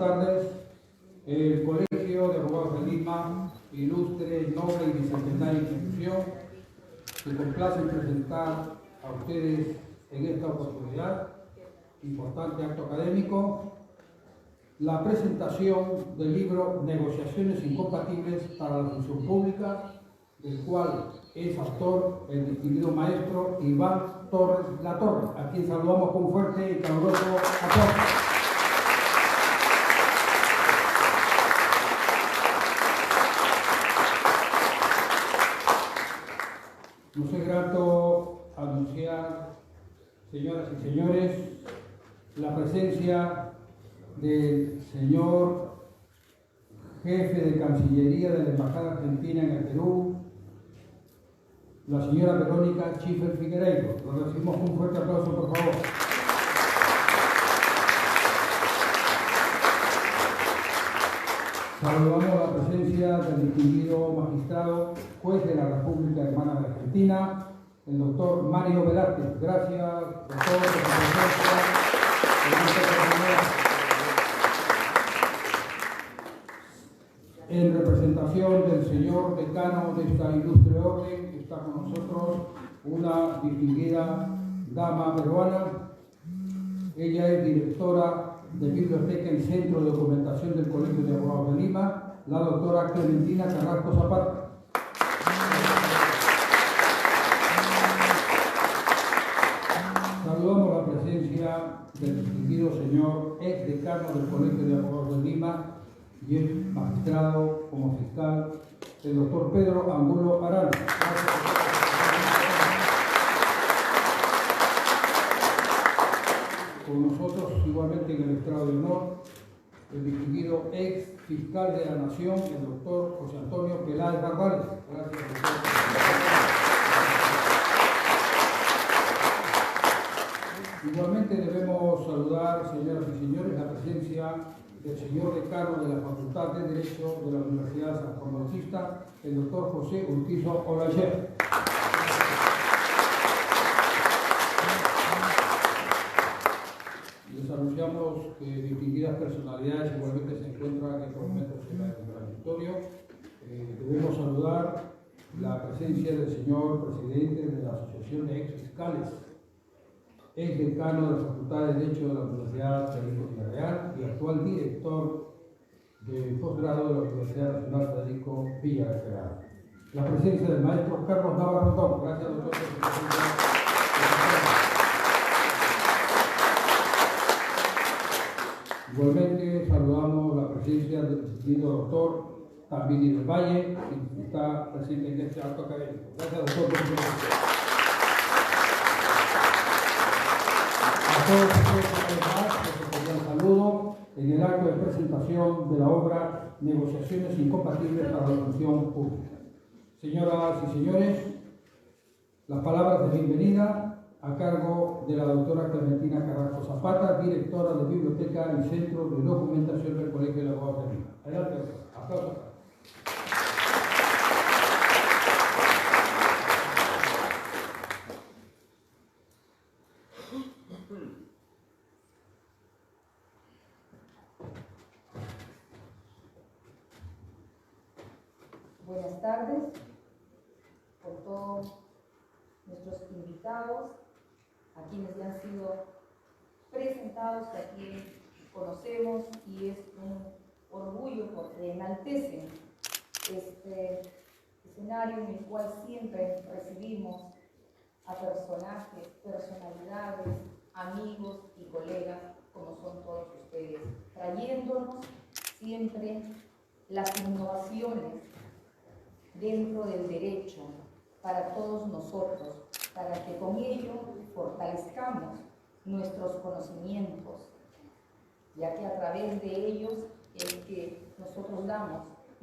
tardes. El Colegio de Abogados de Lima, ilustre, noble y bicentenaria institución, se complace en presentar a ustedes en esta oportunidad, importante acto académico, la presentación del libro Negociaciones Incompatibles para la Función Pública, del cual es autor el distinguido maestro Iván Torres Latorre, a quien saludamos con un fuerte y caluroso aplauso. Nos es grato anunciar, señoras y señores, la presencia del señor jefe de Cancillería de la Embajada Argentina en el Perú, la señora Verónica Schiffer Figueiredo. Lo recibimos con un fuerte aplauso, por favor. Saludamos la presencia del distinguido magistrado, juez de la República Hermana de Argentina, el doctor Mario Velázquez. Gracias, doctor, por su presencia. En representación del señor decano de esta ilustre orden, está con nosotros una distinguida dama peruana. Ella es directora de Biblioteca y Centro de Documentación del Colegio de Abogados de Lima, la doctora Clementina Carrasco Zapata. Saludamos la presencia del distinguido señor ex decano del Colegio de Abogados de Lima y es magistrado como fiscal, el doctor Pedro Angulo Arana. Con nosotros, igualmente en el estrado de honor, el distinguido ex fiscal de la Nación, el doctor José Antonio Peláez Barbales. Gracias, doctor. Igualmente debemos saludar, señoras y señores, la presencia del señor decano de la Facultad de Derecho de la Universidad San Juan Bautista, el doctor José Urquizo Olacher. Les anunciamos que distinguidas personalidades igualmente se encuentran en estos momentos en el auditorio. Debemos saludar la presencia del señor presidente de la Asociación de Ex Fiscales, ex decano de la Facultad de Derecho de la Universidad Federico Villarreal y actual director de posgrado de la Universidad Nacional Federico Villarreal. La presencia del maestro Carlos Navarro Rondón. Gracias, doctor, por su presencia. Igualmente saludamos la presencia del distinguido doctor Tambini del Valle, que está presente en este acto académico. Gracias, doctor, por su presencia. A todos ustedes, además, les cordial saludo en el acto de presentación de la obra Negociaciones Incompatibles para la Función Pública. Señoras y señores, las palabras de bienvenida a cargo de la doctora Clementina Carrasco Zapata, directora de Biblioteca y Centro de Documentación del Colegio de Abogados de Lima. Adelante, aplausos. Buenas tardes por todos nuestros invitados, a quienes ya han sido presentados, a quienes conocemos, y es un orgullo porque enaltecen este escenario en el cual siempre recibimos a personajes, personalidades, amigos y colegas, como son todos ustedes, trayéndonos siempre las innovaciones dentro del derecho para todos nosotros, para que con ello fortalezcamos nuestros conocimientos, ya que a través de ellos es que nosotros damos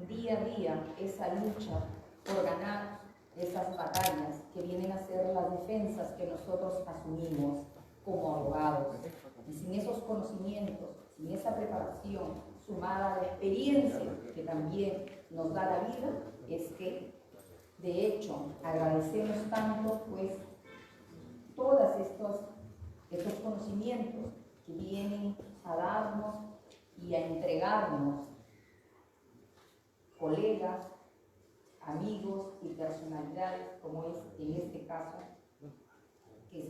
día a día esa lucha por ganar esas batallas que vienen a ser las defensas que nosotros asumimos como abogados. Y sin esos conocimientos, sin esa preparación, sumada a la experiencia que también nos da la vida, es que de hecho agradecemos tanto pues todos estos conocimientos que vienen a darnos y a entregarnos colegas, amigos y personalidades, como es en este caso, que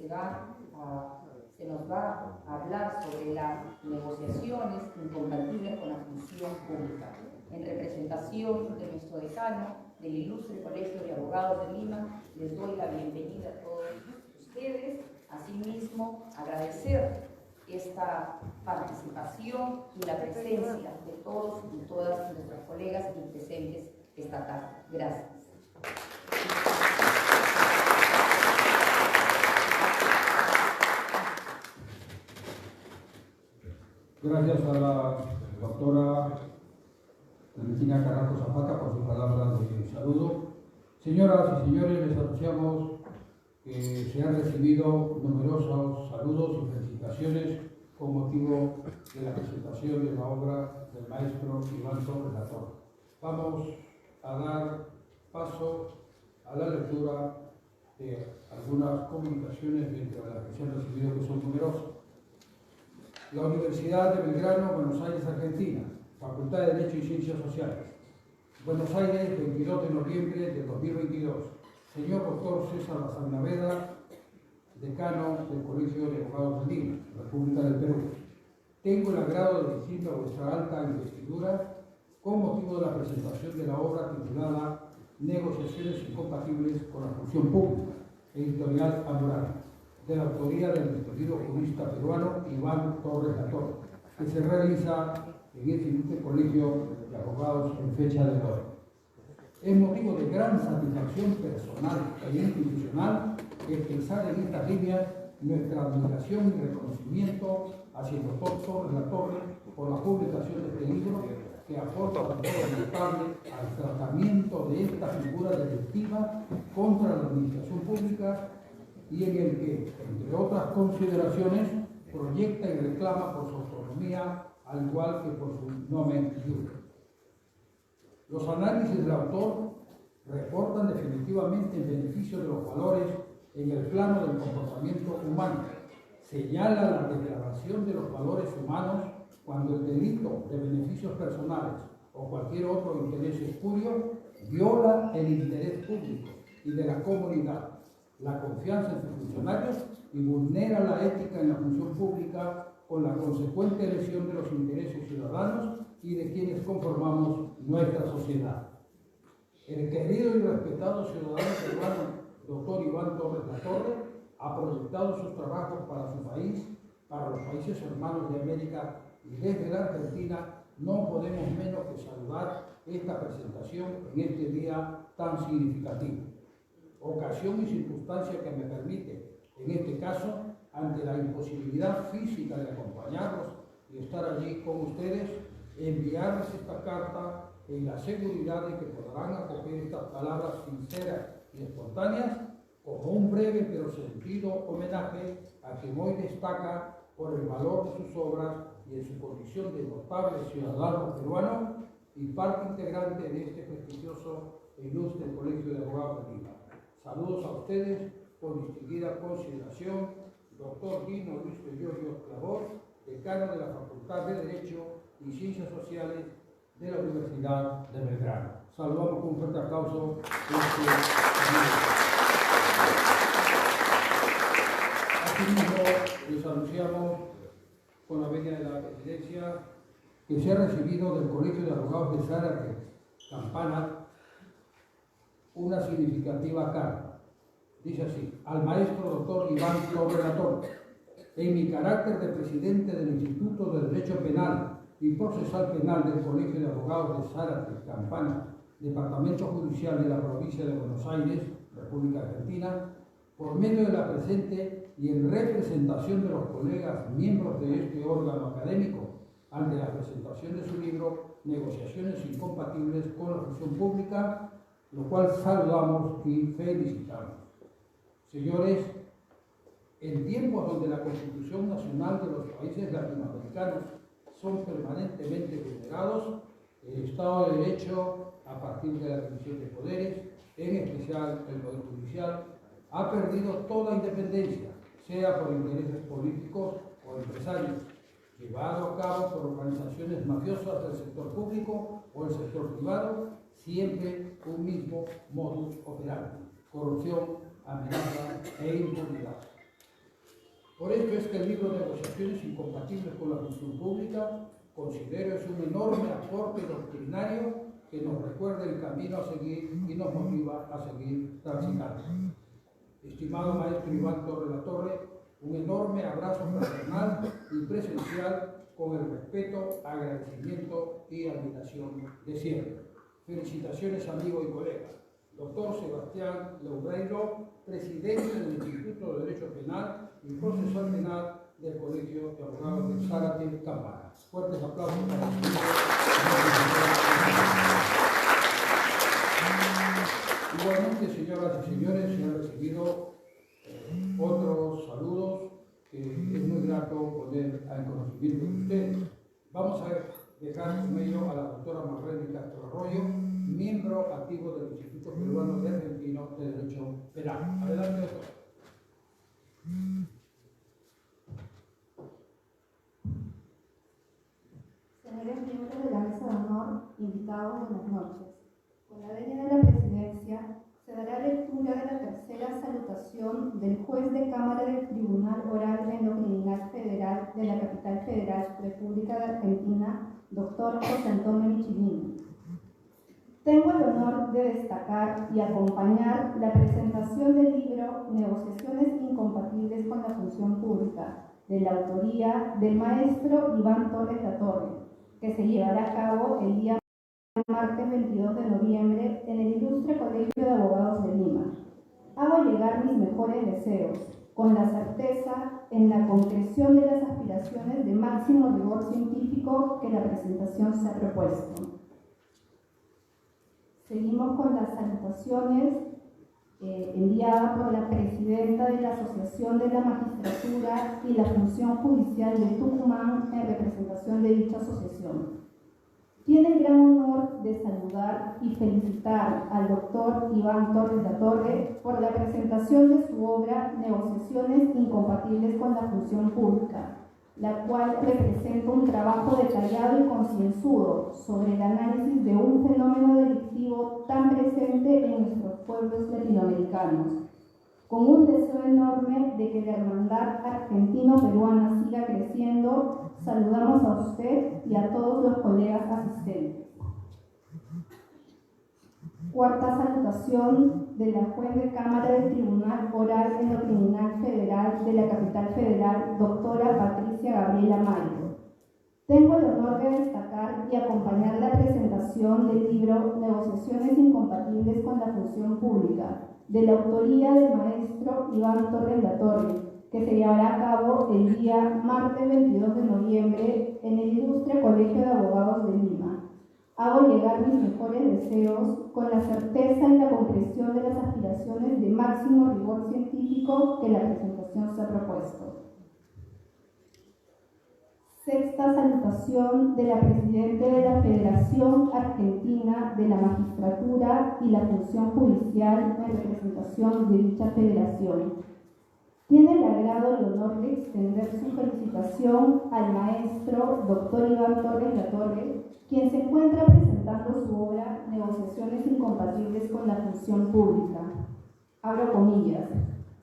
se nos va a hablar sobre las negociaciones incompatibles con la función pública. En representación de nuestro decano, del Ilustre Colegio de Abogados de Lima, les doy la bienvenida a todos ustedes. Asimismo, agradecer esta participación y la presencia de todos y todas nuestras colegas y presentes esta tarde. Gracias. Gracias a la doctora Clementina Carrasco Zapata por sus palabras de saludo. Señoras y señores, les anunciamos que se han recibido numerosos saludos y felicitaciones con motivo de la presentación de la obra del maestro Iván Torres Latorre. Vamos a dar paso a la lectura de algunas comunicaciones dentro de las que se han recibido, que son numerosas. La Universidad de Belgrano, Buenos Aires, Argentina, Facultad de Derecho y Ciencias Sociales. Buenos Aires, 22 de noviembre de 2022. Señor doctor César Bazán Naveda, decano del Colegio de Abogados de Lima, República del Perú. Tengo el agrado de dirigirme a vuestra alta investidura con motivo de la presentación de la obra titulada Negociaciones incompatibles con la función pública, editorial Amurano, de la autoría del distinguido jurista peruano Iván Torres Latorre, que se realiza en este ilustre Colegio de Abogados en fecha de hoy. Es motivo de gran satisfacción personal e institucional expresar en estas líneas nuestra admiración y reconocimiento hacia el doctor Torres Latorre por la publicación de este libro, que aporta todo notable al tratamiento de esta figura delictiva contra la administración pública y en el que, entre otras consideraciones, proyecta y reclama por su autonomía, al igual que por su nomen iure. Los análisis del autor reportan definitivamente el beneficio de los valores en el plano del comportamiento humano. Señala la declaración de los valores humanos cuando el delito de beneficios personales o cualquier otro interés espurio viola el interés público y de la comunidad, la confianza en sus funcionarios y vulnera la ética en la función pública con la consecuente lesión de los intereses ciudadanos y de quienes conformamos nuestra sociedad. El querido y respetado ciudadano peruano, doctor Iván Torres Latorre, ha proyectado sus trabajos para su país, para los países hermanos de América, y desde la Argentina no podemos menos que saludar esta presentación en este día tan significativo. Ocasión y circunstancia que me permite, en este caso, ante la imposibilidad física de acompañarlos y estar allí con ustedes, enviarles esta carta en la seguridad de que podrán acoger estas palabras sinceras y espontáneas como un breve pero sentido homenaje a quien hoy destaca por el valor de sus obras y en su condición de notable ciudadano peruano y parte integrante de este prestigioso e ilustre Colegio de Abogados de Lima. Saludos a ustedes con distinguida consideración, doctor Dino Luis Bellorio Clavor, decano de la Facultad de Derecho y Ciencias Sociales de la Universidad de Belgrano. Saludamos con un fuerte aplauso. Asimismo, les anunciamos con la venia de la presidencia que se ha recibido del Colegio de Abogados de Zárate, Campana, una significativa carta. Dice así: al maestro doctor Iván Torres Latorre, en mi carácter de presidente del Instituto de Derecho Penal y Procesal Penal del Colegio de Abogados de Zárate, Campana, Departamento Judicial de la Provincia de Buenos Aires, República Argentina, por medio de la presente y en representación de los colegas miembros de este órgano académico, ante la presentación de su libro Negociaciones incompatibles con la función pública, lo cual saludamos y felicitamos. Señores, en tiempos donde la Constitución Nacional de los países latinoamericanos son permanentemente vulnerados, el Estado de Derecho, a partir de la división de poderes, en especial el Poder Judicial, ha perdido toda independencia, sea por intereses políticos o empresarios. llevado a cabo por organizaciones mafiosas del sector público o el sector privado, siempre un mismo modus operandi: corrupción, amenaza e impunidad. Por ello es que el libro de Negociaciones Incompatibles con la Función Pública considero es un enorme aporte doctrinario que nos recuerda el camino a seguir y nos motiva a seguir transitando. Estimado maestro Iván Torres La Torre, un enorme abrazo fraternal y presencial con el respeto, agradecimiento y admiración de siempre. Felicitaciones, amigo y colega. Doctor Sebastián Loureiro, presidente del Instituto de Derecho Penal y Procesal Penal del Colegio de Abogados de Zárate, Cámara. Fuertes aplausos para el señor. Igualmente, señoras y señores, se han recibido otros saludos que es muy grato poner al conocimiento de ustedes. Vamos a dejar con ello a la doctora Marlene Castro Arroyo, miembro activo del Instituto Peruano y Argentino de Derecho Penal. Adelante, doctora. Señores miembros de la Mesa de Honor, invitados, buenas noches. Con la venia de la Presidencia, se dará lectura de la tercera salutación del juez de Cámara del Tribunal Oral en lo Criminal Federal de la Capital Federal, República de Argentina, doctor José Antonio Michelini. Tengo el honor de destacar y acompañar la presentación del libro Negociaciones Incompatibles con la Función Pública, de la autoría del maestro Iván Torres La Torre, que se llevará a cabo el día martes 22 de noviembre en el Ilustre Colegio de Abogados de Lima. Hago llegar mis mejores deseos, con la certeza en la concreción de las aspiraciones de máximo rigor científico que la presentación se ha propuesto. Seguimos con las salutaciones enviadas por la presidenta de la Asociación de la Magistratura y la Función Judicial de Tucumán en representación de dicha asociación. Tiene el gran honor de saludar y felicitar al doctor Iván Torres La Torre por la presentación de su obra Negociaciones Incompatibles con la Función Pública, la cual representa un trabajo detallado y concienzudo sobre el análisis de un fenómeno delictivo tan presente en nuestros pueblos latinoamericanos. Con un deseo enorme de que la hermandad argentino-peruana siga creciendo, saludamos a usted y a todos los colegas asistentes. Cuarta salutación de la juez de Cámara del Tribunal Oral en lo Criminal Federal de la Capital Federal, doctora Patricia Gabriela Mayo. Tengo el honor de destacar y acompañar la presentación del libro Negociaciones Incompatibles con la Función Pública, de la autoría del maestro Iván Torres La Torre, que se llevará a cabo el día martes 22 de noviembre en el Ilustre Colegio de Abogados de Lima. Hago llegar mis mejores deseos con la certeza en la concreción de las aspiraciones de máximo rigor científico que la presentación se ha propuesto. Sexta salutación de la Presidenta de la Federación Argentina de la Magistratura y la Función Judicial en representación de dicha federación. Tiene el agrado y honor de extender su felicitación al maestro doctor Iván Torres La Torre, quien se encuentra presentando su obra Negociaciones Incompatibles con la Función Pública. Abro comillas.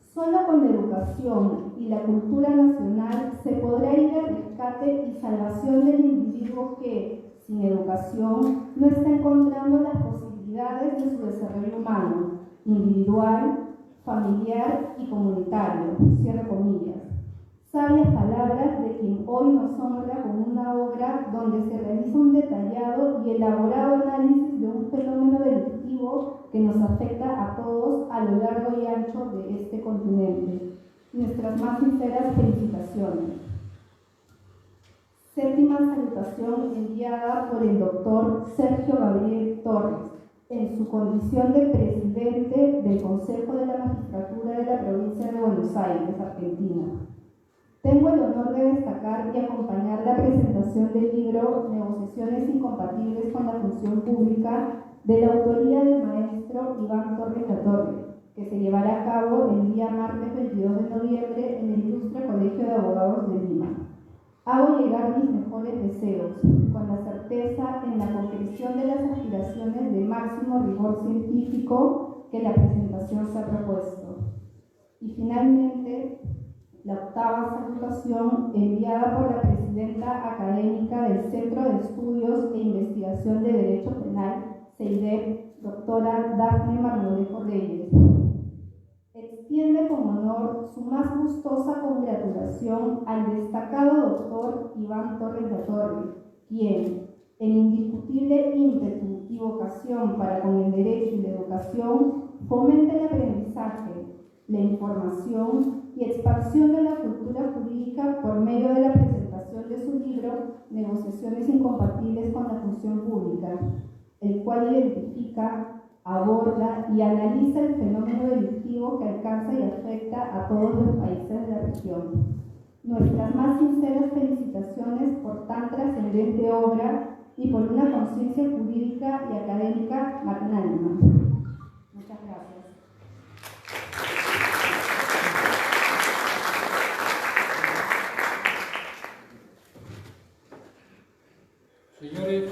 Solo con la educación y la cultura nacional se podrá ir al rescate y salvación del individuo que, sin educación, no está encontrando las posibilidades de su desarrollo humano, individual, familiar y comunitario. Cierre comillas. Sabias palabras de quien hoy nos honra con una obra donde se realiza un detallado y elaborado análisis de un fenómeno delictivo que nos afecta a todos a lo largo y ancho de este continente. Nuestras más sinceras felicitaciones. Séptima salutación enviada por el doctor Sergio Gabriel Torres, en su condición de presidente del Consejo de la Magistratura de la Provincia de Buenos Aires, Argentina. Tengo el honor de destacar y acompañar la presentación del libro Negociaciones Incompatibles con la Función Pública, de la autoría del maestro Iván Torres La Torre, que se llevará a cabo el día martes 22 de noviembre en el Ilustre Colegio de Abogados de Lima. Hago llegar mis mejores deseos, con la certeza en la concreción de las aspiraciones de máximo rigor científico que la presentación se ha propuesto. Y finalmente, la octava salutación enviada por la presidenta académica del Centro de Estudios e Investigación de Derecho Penal, CEIDEP, doctora Dafne Marmolejo Reyes. Extiende con honor su más gustosa congratulación al destacado doctor Iván Torres La Torre, quien, en indiscutible ímpetu y vocación para con el derecho y la educación, fomenta el aprendizaje, la información y expansión de la cultura jurídica por medio de la presentación de su libro Negociaciones incompatibles con la función pública, el cual identifica, aborda y analiza el fenómeno delictivo que alcanza y afecta a todos los países de la región. Nuestras más sinceras felicitaciones por tan trascendente obra y por una conciencia jurídica y académica magnánima. Muchas gracias. Señores,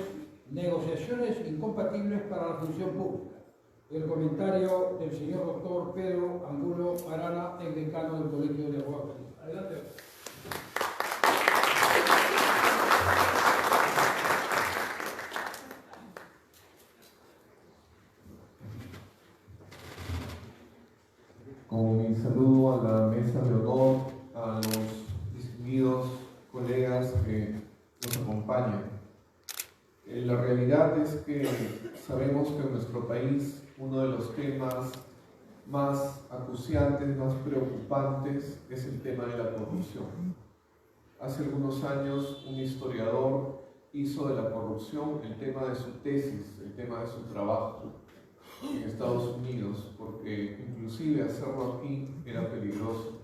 negociaciones incompatibles para la función pública. El comentario del señor doctor Pedro Angulo Arana, el decano del Colegio de Abogados. Adelante. Con mi saludo a la mesa de honor, a los distinguidos colegas que nos acompañan. La realidad es que sabemos que en nuestro país uno de los temas más acuciantes, más preocupantes, es el tema de la corrupción. Hace algunos años un historiador hizo de la corrupción el tema de su tesis, el tema de su trabajo en Estados Unidos, porque inclusive hacerlo aquí era peligroso.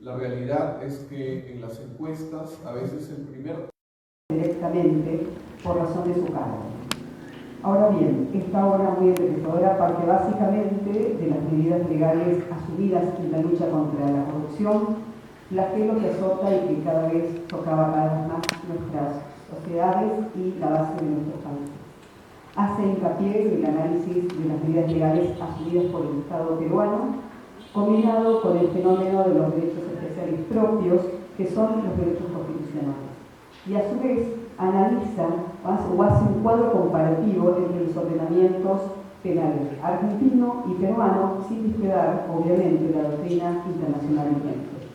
La realidad es que en las encuestas a veces el primer directamente por razón de su cargo. Ahora bien, esta obra muy enriquecedora parte básicamente de las medidas legales asumidas en la lucha contra la corrupción, flagelo que azota y que cada vez tocaba cada vez más nuestras sociedades y la base de nuestros países. Hace hincapié en el análisis de las medidas legales asumidas por el Estado peruano, combinado con el fenómeno de los derechos especiales propios, que son los derechos constitucionales. Y a su vez analiza o hace un cuadro comparativo entre los ordenamientos penales argentino y peruano, sin descuidar, obviamente, la doctrina internacional vigente.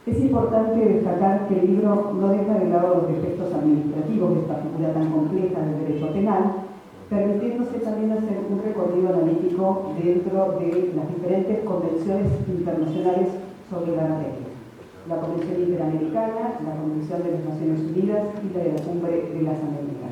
Es importante destacar que el libro no deja de lado los defectos administrativos de esta figura tan compleja del derecho penal, permitiéndose también hacer un recorrido analítico dentro de las diferentes convenciones internacionales sobre la materia. La Convención Interamericana, la Convención de las Naciones Unidas y la de la Cumbre de las Américas.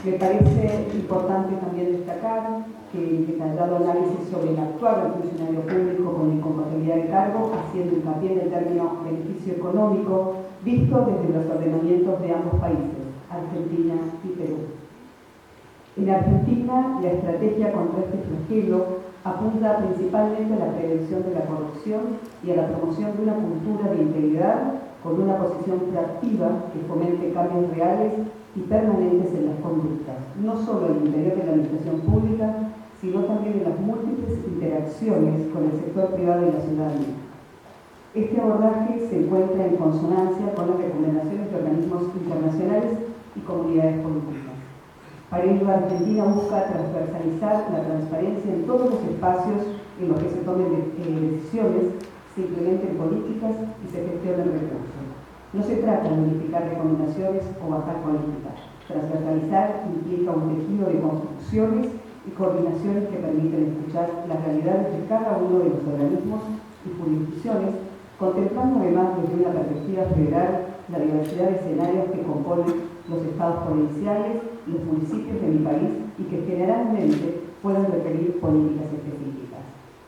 Me parece importante también destacar que el detallado análisis sobre el actuar del funcionario público con incompatibilidad de cargo, haciendo hincapié en el término beneficio económico, visto desde los ordenamientos de ambos países, Argentina y Perú. En Argentina, la estrategia contra este flagelo apunta principalmente a la prevención de la corrupción y a la promoción de una cultura de integridad con una posición proactiva que fomente cambios reales y permanentes en las conductas, no solo en el interior de la administración pública, sino también en las múltiples interacciones con el sector privado y la ciudadanía. Este abordaje se encuentra en consonancia con las recomendaciones de organismos internacionales y comunidades políticas. Para ello, Argentina busca transversalizar la transparencia en todos los espacios en los que se tomen decisiones, se implementen políticas y se gestionen recursos. No se trata de unificar recomendaciones o bajar políticas. Transversalizar implica un tejido de construcciones y coordinaciones que permiten escuchar las realidades de cada uno de los organismos y jurisdicciones, contemplando además desde una perspectiva federal la diversidad de escenarios que componen los estados provinciales y los municipios de mi país y que generalmente pueden requerir políticas específicas.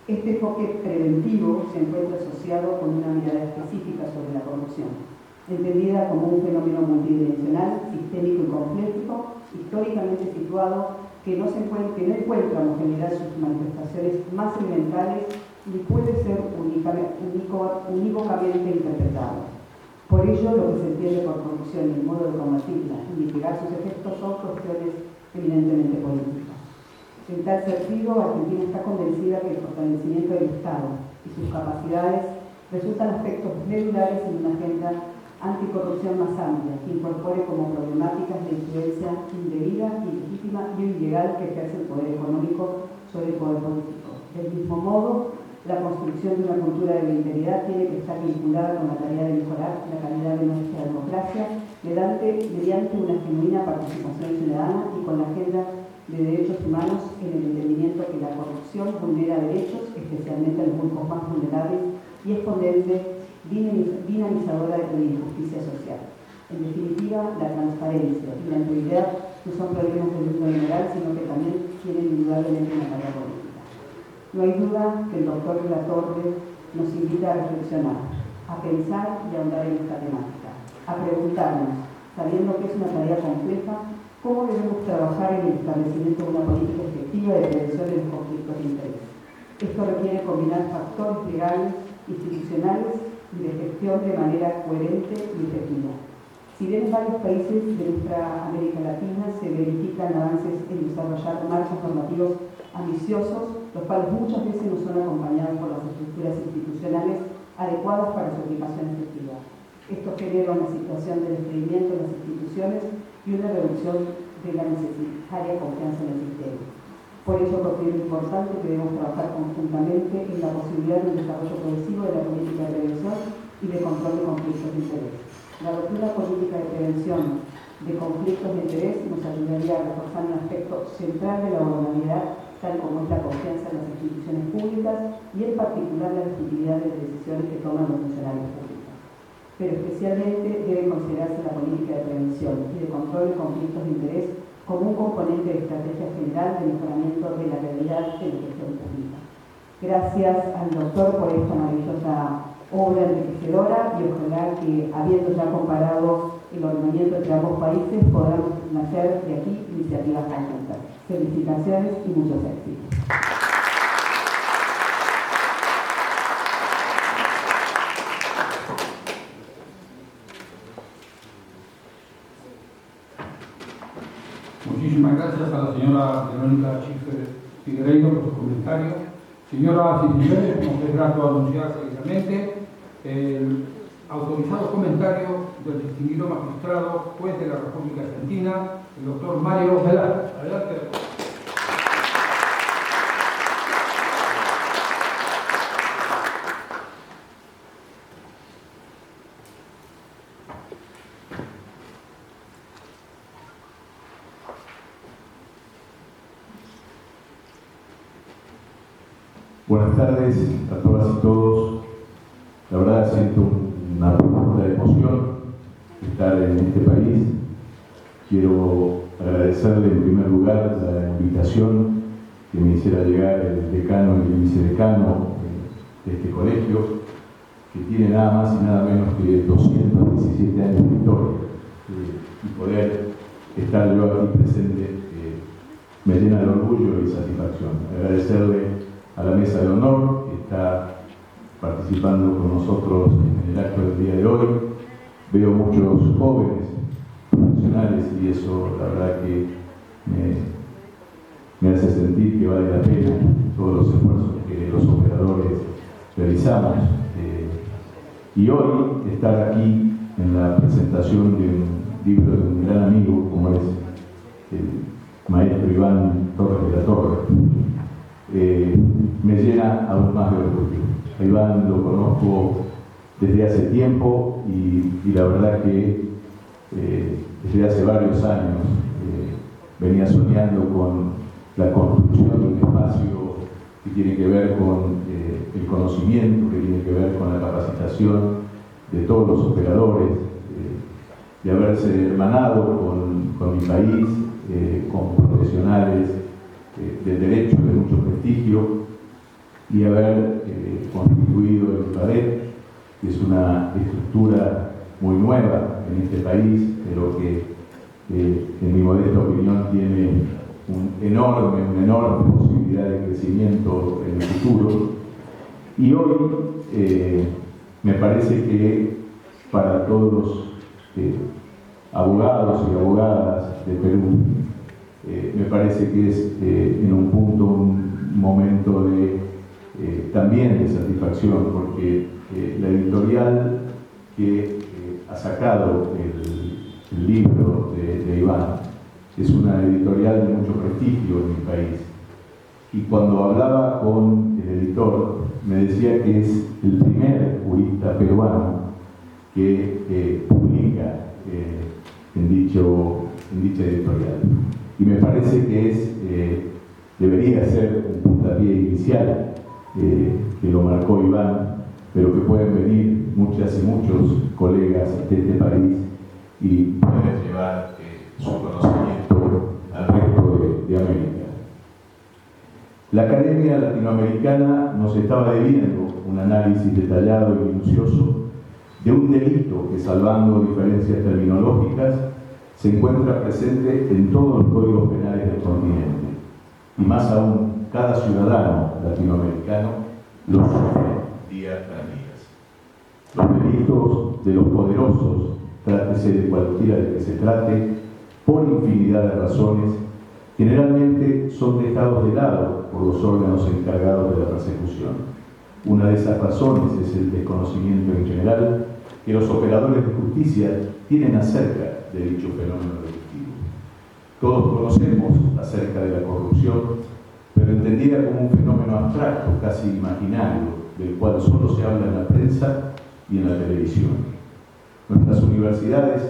Este enfoque preventivo se encuentra asociado con una mirada específica sobre la corrupción, entendida como un fenómeno multidimensional, sistémico y complejo, históricamente situado, que no encuentra homogeneidad en sus manifestaciones más elementales ni puede ser unívocamente interpretado. Por ello, lo que se entiende por corrupción y el modo de combatirla y mitigar sus efectos son cuestiones eminentemente políticas. En tal sentido, Argentina está convencida que el fortalecimiento del Estado y sus capacidades resultan aspectos medulares en una agenda anticorrupción más amplia, que incorpore como problemáticas la influencia indebida, ilegítima y ilegal que ejerce el poder económico sobre el poder político. Del mismo modo, la construcción de una cultura de la integridad tiene que estar vinculada con la tarea de mejorar la calidad de nuestra democracia mediante una genuina participación ciudadana y con la agenda de derechos humanos en el entendimiento que la corrupción vulnera derechos, especialmente a los grupos más vulnerables, y es ponente dinamizadora de la injusticia social. En definitiva, la transparencia y la integridad no son problemas del mundo general, sino que también tienen indudablemente una tarea política. No hay duda que el doctor de la Torre nos invita a reflexionar, a pensar y a ahondar en esta temática, a preguntarnos, sabiendo que es una tarea compleja, cómo debemos trabajar en el establecimiento de una política efectiva de prevención de los conflictos de interés. Esto requiere combinar factores legales, institucionales y de gestión de manera coherente y efectiva. Si bien en varios países de nuestra América Latina se verifican avances en desarrollar marcos normativos ambiciosos, los cuales muchas veces no son acompañados por las estructuras institucionales adecuadas para su aplicación efectiva. Esto genera una situación de desprendimiento de las instituciones y una reducción de la necesaria confianza en el sistema. Por ello, considero importante que debemos trabajar conjuntamente en la posibilidad de un desarrollo progresivo de la política de prevención y de control de conflictos de interés. La doctrina política de prevención de conflictos de interés nos ayudaría a reforzar un aspecto central de la gobernabilidad, tal como es la confianza en las instituciones públicas y en particular la legitimidad de las decisiones que toman los funcionarios públicos. Pero especialmente debe considerarse la política de prevención y de control de conflictos de interés como un componente de estrategia general de mejoramiento de la realidad de la gestión pública. Gracias al doctor por esta maravillosa obra enriquecedora y ojalá que, habiendo ya comparado el ordenamiento entre ambos países, podamos nacer de aquí iniciativas conjuntas. Felicitaciones y muchos éxitos. Muchísimas gracias a la señora Verónica Schiffer Figueiredo por su comentario. Señora Silvia, como es grato anunciar seguidamente, el autorizado comentario del distinguido magistrado, juez de la República Argentina, el doctor Mario Velar. Adelante, doctor. Buenas tardes a todas y todos. La verdad siento una profunda emoción de estar en este país. Quiero agradecerle en primer lugar la invitación que me hiciera llegar el decano y el vicedecano de este colegio, que tiene nada más y nada menos que 217 años de historia. Y poder estar yo aquí presente me llena de orgullo y satisfacción. Agradecerle a la mesa de honor que está participando con nosotros en el acto del día de hoy. Veo muchos jóvenes profesionales y eso la verdad que me hace sentir que vale la pena todos los esfuerzos que los operadores realizamos. Y hoy estar aquí en la presentación de un libro de un gran amigo como es el maestro Iván Torres de la Torre, me llena aún más de orgullo. A Iván lo conozco desde hace tiempo y la verdad que desde hace varios años venía soñando con la construcción de un espacio que tiene que ver con el conocimiento, que tiene que ver con la capacitación de todos los operadores, de haberse hermanado con mi país, con profesionales del derecho de mucho prestigio y haber constituido el IPADET, que es una estructura muy nueva en este país, pero que en mi modesta opinión tiene una enorme posibilidad de crecimiento en el futuro. Y hoy me parece que para todos los abogados y abogadas de Perú. Me parece que es en un punto, un momento también de satisfacción, porque la editorial que ha sacado el libro de Iván es una editorial de mucho prestigio en mi país. Y cuando hablaba con el editor, me decía que es el primer jurista peruano que publica en dicha editorial. Y me parece que debería ser un puntapié inicial que lo marcó Iván, pero que pueden venir muchas y muchos colegas de este país y poder llevar su conocimiento al resto de América. La Academia Latinoamericana nos estaba debiendo un análisis detallado y minucioso de un delito que, salvando diferencias terminológicas, se encuentra presente en todos los códigos penales del continente, y más aún, cada ciudadano latinoamericano lo sufre día tras día. Los delitos de los poderosos, trátese de cualquiera de que se trate, por infinidad de razones, generalmente son dejados de lado por los órganos encargados de la persecución. Una de esas razones es el desconocimiento en general que los operadores de justicia tienen acerca de dicho fenómeno delictivo. Todos conocemos acerca de la corrupción, pero entendida como un fenómeno abstracto, casi imaginario, del cual solo se habla en la prensa y en la televisión. Nuestras universidades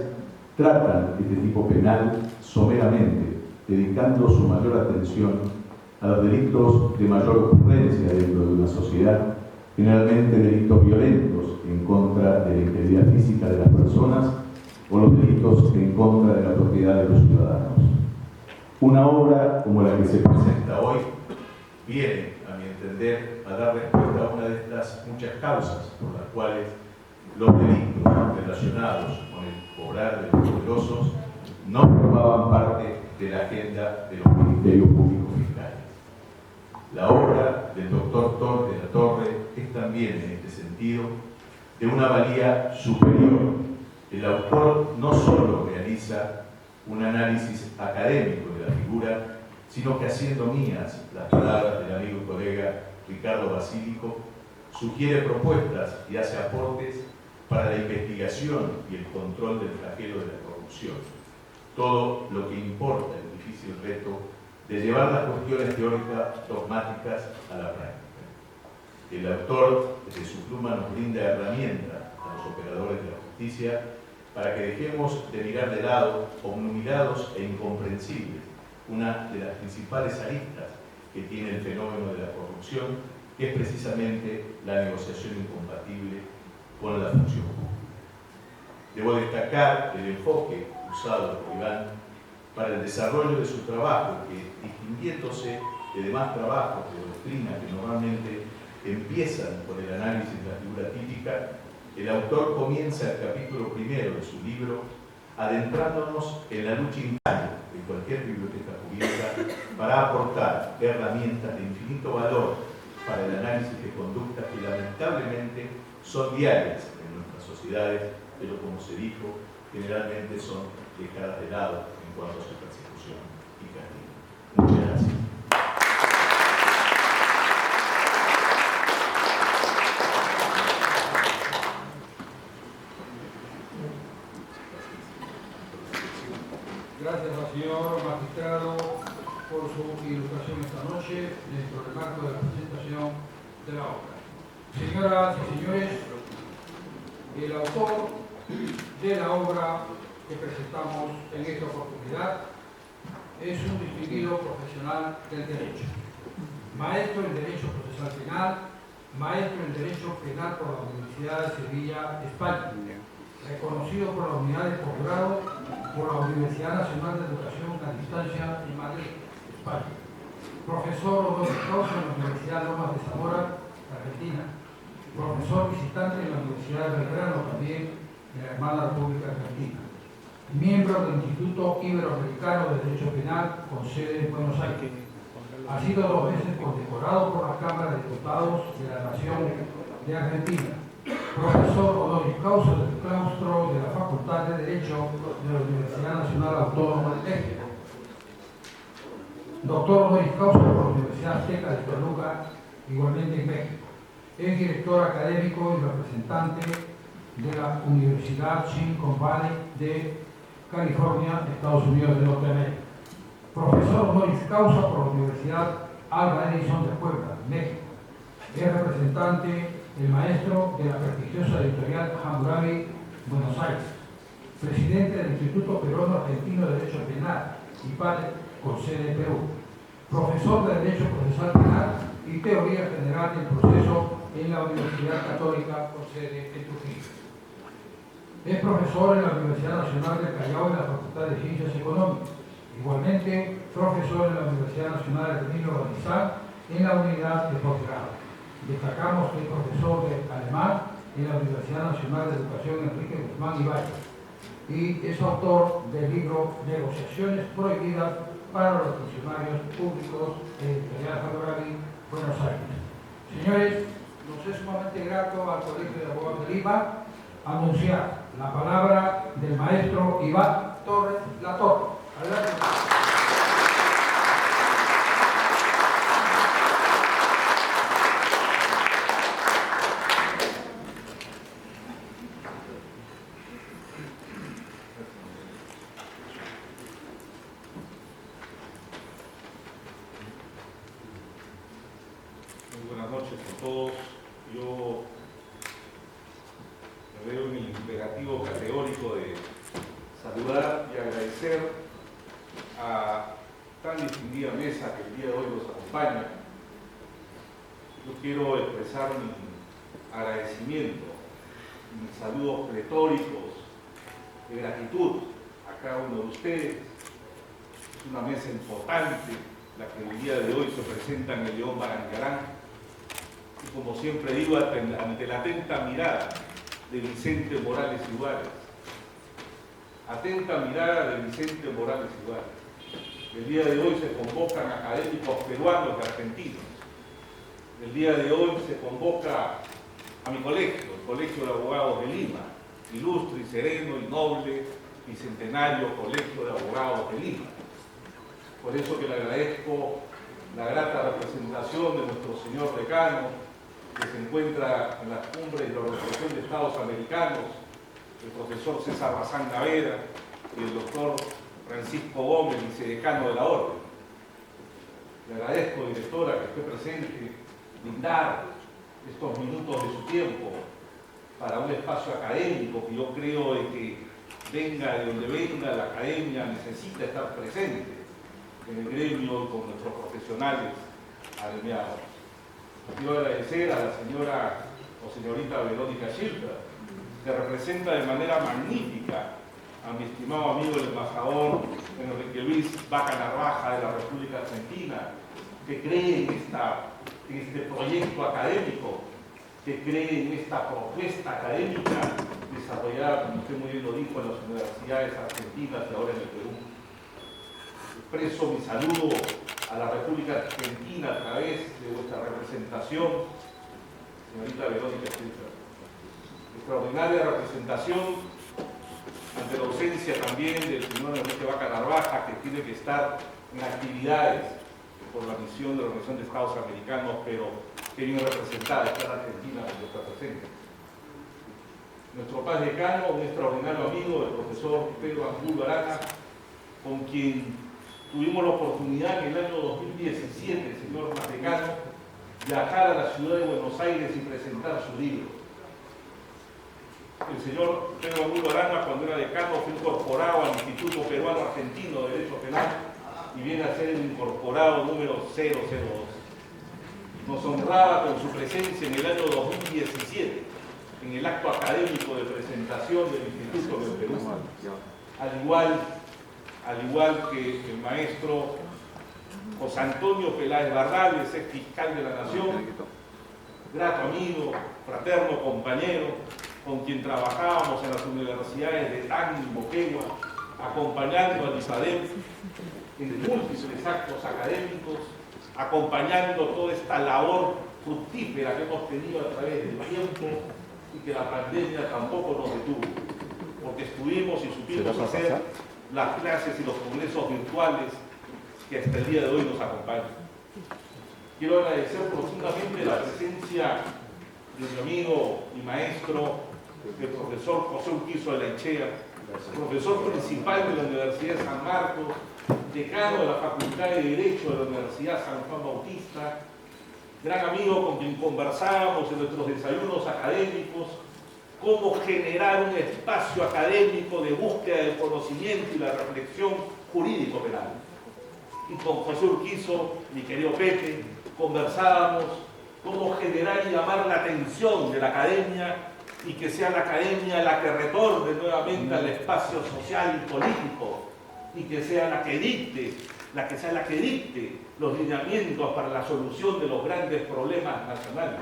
tratan este tipo penal someramente, dedicando su mayor atención a los delitos de mayor ocurrencia dentro de una sociedad, generalmente delitos violentos en contra de la integridad física de las personas o los delitos en contra de la propiedad de los ciudadanos. Una obra como la que se presenta hoy viene, a mi entender, a dar respuesta a una de estas muchas causas por las cuales los delitos relacionados con el cobrar de los poderosos no formaban parte de la agenda de los ministerios públicos fiscales. La obra del doctor Thor de la Torre es también, en este sentido, de una valía superior. El autor no solo realiza un análisis académico de la figura, sino que, haciendo mías las palabras del amigo y colega Ricardo Basílico, sugiere propuestas y hace aportes para la investigación y el control del flagelo de la corrupción. Todo lo que importa el difícil reto de llevar las cuestiones teóricas dogmáticas a la práctica. El autor, desde su pluma, nos brinda herramientas a los operadores de la justicia para que dejemos de mirar de lado, obnubilados e incomprensibles, una de las principales aristas que tiene el fenómeno de la corrupción, que es precisamente la negociación incompatible con la función pública. Debo destacar el enfoque usado por Iván para el desarrollo de su trabajo, que, distinguiéndose de demás trabajos de doctrina que normalmente empiezan por el análisis de la figura típica, el autor comienza el capítulo primero de su libro adentrándonos en la lucha interna de cualquier biblioteca pública para aportar herramientas de infinito valor para el análisis de conductas que lamentablemente son diarias en nuestras sociedades, pero, como se dijo, generalmente son dejadas de lado en cuanto a su persecución y castigo. Muchas gracias. Gracias al señor magistrado por su ilustración esta noche dentro del marco de la presentación de la obra. Señoras y señores, el autor de la obra que presentamos en esta oportunidad es un distinguido profesional del derecho, maestro en Derecho Procesal Penal, maestro en Derecho Penal por la Universidad de Sevilla, España, reconocido por la unidad de posgrado por la Universidad Nacional de Educación a Distancia en Madrid, España, profesor honoris causa en la Universidad Lomas de Zamora, Argentina, profesor visitante en la Universidad de Belgrano, también de la hermana República Argentina, miembro del Instituto Iberoamericano de Derecho Penal con sede en Buenos Aires. Ha sido 2 veces condecorado por la Cámara de Diputados de la Nación de Argentina. profesor honoris causa del claustro de la Facultad de Derecho de la Universidad Nacional Autónoma de México, doctor honoris causa por la Universidad Azteca de Toluca, igualmente en México. Es director académico y representante de la Universidad Silicon Valley de California, Estados Unidos de Norteamérica. Profesor honoris causa por la Universidad Alba Edison de Puebla, México. Es representante el maestro de la prestigiosa editorial Hammurabi, Buenos Aires. Presidente del Instituto Peruano Argentino de Derecho Penal y padre con sede en Perú. Profesor de Derecho Procesal Penal y Teoría General del Proceso en la Universidad Católica con sede en Trujillo. Es profesor en la Universidad Nacional del Callao en la Facultad de Ciencias Económicas. Igualmente, profesor en la Universidad Nacional de Emilio Balizán en la unidad de posgrado. Destacamos que es profesor de alemán en la Universidad Nacional de Educación Enrique Guzmán y Valle y es autor del libro Negociaciones Prohibidas para los Funcionarios Públicos de Editorial Hammurabi, Buenos Aires. Señores, nos es sumamente grato al Colegio de Abogados de Lima anunciar la palabra del maestro Iván Torres Latorre. Adelante. Buenas noches a todos. Yo me veo en el imperativo categórico de saludar y agradecer a tan distinguida mesa que el día de hoy nos acompaña. Yo quiero expresar mi agradecimiento, mis saludos pletóricos de gratitud a cada uno de ustedes. Es una mesa importante la que el día de hoy se presenta en el León Barangarán. Y como siempre digo, ante la atenta mirada de Vicente Morales Iguales. Atenta mirada de Vicente Morales Iguales. El día de hoy se convocan académicos peruanos y argentinos. El día de hoy se convoca a mi colegio, el Colegio de Abogados de Lima, ilustre y sereno y noble y centenario Colegio de Abogados de Lima. Por eso que le agradezco la grata representación de nuestro señor decano, que se encuentra en las cumbres de la Organización de Estados Americanos, el profesor César Bazán Naveda y el doctor Francisco Gómez, vicedecano de la Orden. Le agradezco, directora, que esté presente, brindar estos minutos de su tiempo para un espacio académico que yo creo de que venga de donde venga, la academia necesita estar presente en el gremio con nuestros profesionales agremiados. Quiero agradecer a la señora o señorita Verónica Schilper, que representa de manera magnífica a mi estimado amigo el embajador Enrique Luis Vaca Narvaja de la República Argentina, que cree en este proyecto académico, que cree en esta propuesta académica desarrollada, como usted muy bien lo dijo, en las universidades argentinas y ahora en el Perú. Expreso mi saludo a la República Argentina a través de vuestra representación, señorita Verónica Schilper. Extraordinaria representación ante la ausencia también del señor Enrique Vaca Narvaja, que tiene que estar en actividades por la misión de la Organización de Estados Americanos, pero que bien representada está en Argentina, donde está presente. Nuestro padre decano, un extraordinario amigo, el profesor Pedro Angulo Arana, con quien tuvimos la oportunidad en el año 2017, señor decano, viajar a la ciudad de Buenos Aires y presentar su libro. El señor Pedro Angulo Arana, cuando era decano, fue incorporado al Instituto Peruano Argentino de Derecho Penal y viene a ser el incorporado número 002. Nos honraba con su presencia en el año 2017, en el acto académico de presentación del Instituto del Perú, al igual que el maestro José Antonio Peláez Bardales, ex fiscal de la Nación, grato amigo, fraterno compañero, con quien trabajábamos en las universidades de Tacna y Moquegua, acompañando al ISADEM en múltiples actos académicos, acompañando toda esta labor fructífera que hemos tenido a través del tiempo y que la pandemia tampoco nos detuvo, porque estuvimos y supimos hacer las clases y los congresos virtuales que hasta el día de hoy nos acompañan. Quiero agradecer profundamente la presencia de mi amigo y maestro, el profesor José Urquizo de la Echea, profesor principal de la Universidad de San Marcos, decano de la Facultad de Derecho de la Universidad San Juan Bautista, gran amigo con quien conversábamos en nuestros desayunos académicos, cómo generar un espacio académico de búsqueda del conocimiento y la reflexión jurídico-penal. Y con José Urquizo, mi querido Pepe, conversábamos cómo generar y llamar la atención de la academia y que sea la academia la que retorne nuevamente al espacio social y político y que sea la que dicte, los lineamientos para la solución de los grandes problemas nacionales.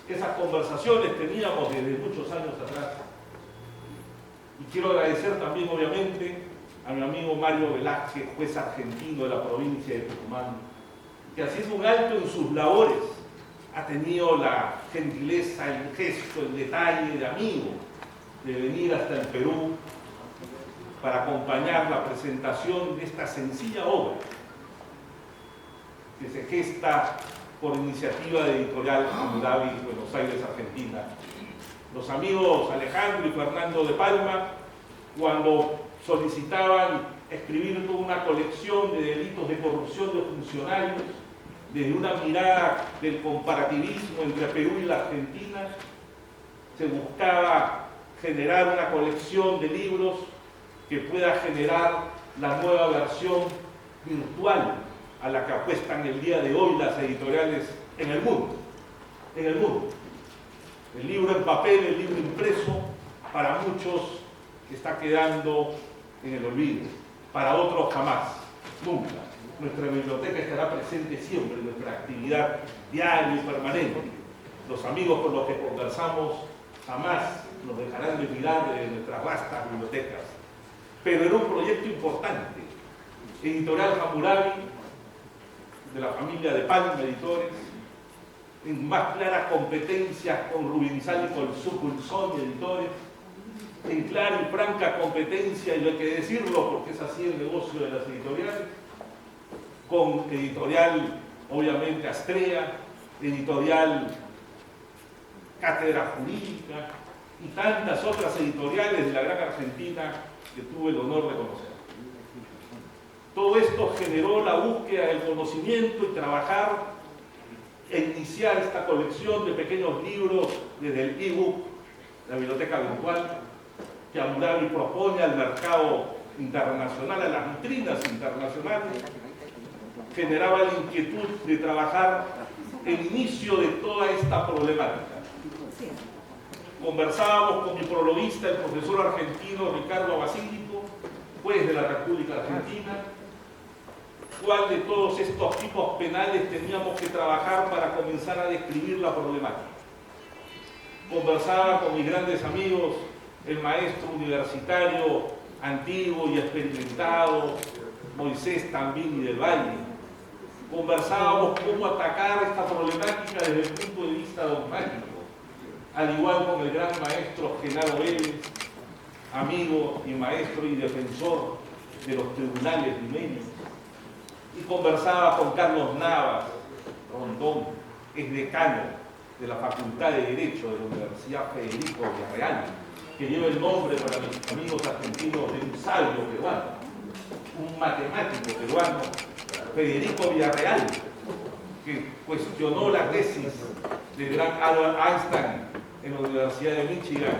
Esas conversaciones teníamos desde muchos años atrás. Y quiero agradecer también, obviamente, a mi amigo Mario Velázquez, juez argentino de la provincia de Tucumán, que haciendo un alto en sus labores ha tenido la gentileza, el gesto, el detalle de amigo de venir hasta el Perú para acompañar la presentación de esta sencilla obra que se gesta por iniciativa de Editorial Hammurabi, Buenos Aires, Argentina. Los amigos Alejandro y Fernando de Palma, cuando solicitaban escribir toda una colección de delitos de corrupción de funcionarios, desde una mirada del comparativismo entre Perú y la Argentina, se buscaba generar una colección de libros que pueda generar la nueva versión virtual a la que apuestan el día de hoy las editoriales en el mundo. El libro en papel, el libro impreso, para muchos está quedando en el olvido, para otros jamás, nunca. Nuestra biblioteca estará presente siempre en nuestra actividad diaria y permanente. Los amigos con los que conversamos jamás nos dejarán de mirar de nuestras vastas bibliotecas. Pero era un proyecto importante. Editorial Hammurabi, de la familia de Palma Editores, en más claras competencias con Rubinsal y Colzón Editores, en clara y franca competencia, y hay que decirlo porque es así el negocio de las editoriales, con editorial, obviamente, Astrea, editorial Cátedra Jurídica y tantas otras editoriales de la gran Argentina que tuve el honor de conocer. Todo esto generó la búsqueda del conocimiento y trabajar e iniciar esta colección de pequeños libros desde el ebook, la biblioteca virtual, que Hammurabi propone al mercado internacional, a las vitrinas internacionales. Generaba la inquietud de trabajar el inicio de toda esta problemática. Conversábamos con mi prologuista, el profesor argentino Ricardo Basílico, juez de la República Argentina, cuál de todos estos tipos penales teníamos que trabajar para comenzar a describir la problemática. Conversaba con mis grandes amigos, el maestro universitario antiguo y experimentado, Moisés Tambini del Valle. Conversábamos cómo atacar esta problemática desde el punto de vista dogmático, al igual con el gran maestro Genaro Vélez, amigo y maestro y defensor de los tribunales limeños. Y conversaba con Carlos Navas Rondón, es decano de la Facultad de Derecho de la Universidad Federico Villarreal, que lleva el nombre para mis amigos argentinos de un sabio peruano, un matemático peruano, Federico Villarreal, que cuestionó la tesis del gran Albert Einstein en la Universidad de Michigan